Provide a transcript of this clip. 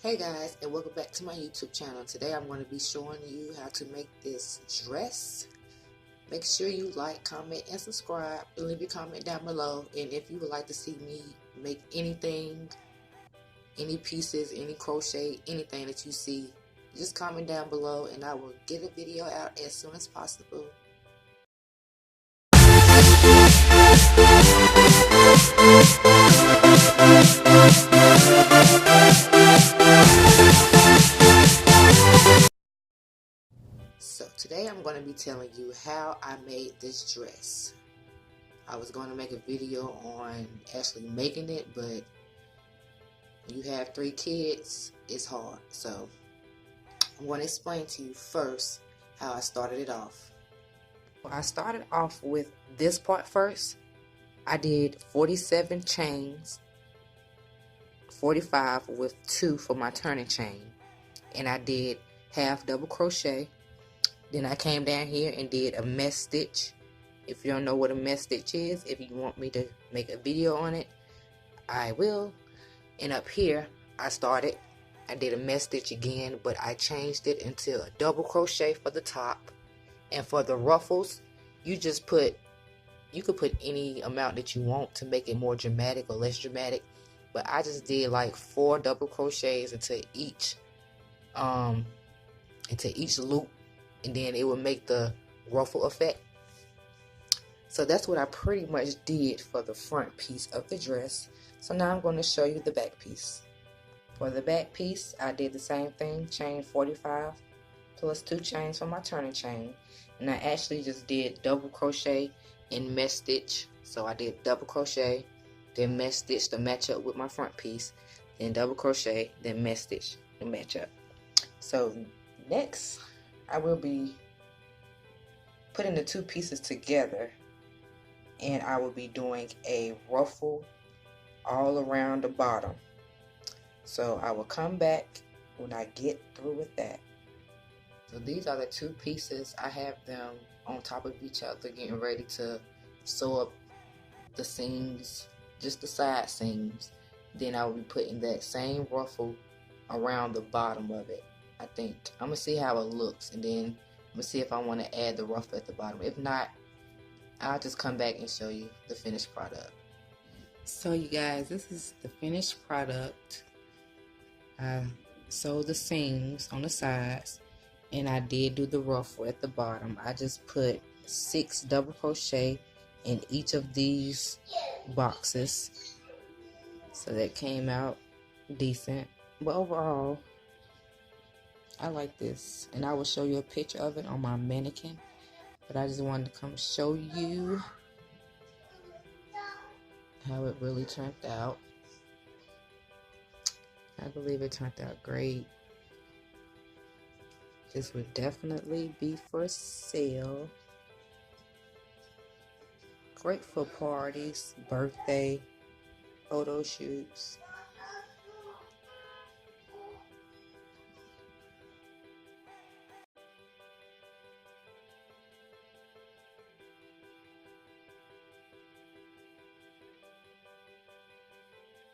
Hey guys, and welcome back to my YouTube channel. Today I'm going to be showing you how to make this dress. Make sure you like, comment, and subscribe, and leave your comment down below. And if you would like to see me make anything, any pieces, any crochet, anything that you see, just comment down below and I will get a video out as soon as possible. So today I'm going to be telling you how I made this dress. I was going to make a video on actually making it, but when you have 3 kids, it's hard. So I'm going to explain to you first how I started it off. I started off with this part first. I did 47 chains, 45 with 2 for my turning chain, and I did half double crochet. Then I came down here and did a mesh stitch. If you don't know what a mesh stitch is, if you want me to make a video on it, I will. And up here I did a mesh stitch again, but I changed it into a double crochet for the top. And for the ruffles, you could put any amount that you want to make it more dramatic or less dramatic, but I just did like 4 double crochets into each loop, and then it would make the ruffle effect. So that's what I pretty much did for the front piece of the dress. So now I'm going to show you the back piece. For the back piece, I did the same thing, chain 45 plus 2 chains for my turning chain, and I actually just did double crochet and mesh stitch. So I did double crochet, then mesh stitch to match up with my front piece, then double crochet, then mesh stitch to match up. So next I will be putting the 2 pieces together, and I will be doing a ruffle all around the bottom. So I will come back when I get through with that. So these are the 2 pieces. I have them on top of each other, getting ready to sew up the seams, just the side seams. Then I will be putting that same ruffle around the bottom of it. I think I'm gonna see how it looks, and then I'm gonna see if I want to add the ruffle at the bottom. If not, I'll just come back and show you the finished product. So you guys, this is the finished product. I sewed the seams on the sides, and I did do the ruffle at the bottom. I just put 6 double crochet in each of these boxes, so that came out decent. But overall, I like this, and I will show you a picture of it on my mannequin, but I just wanted to come show you how it really turned out. I believe it turned out great. This would definitely be for sale. Great for parties, birthday, photo shoots.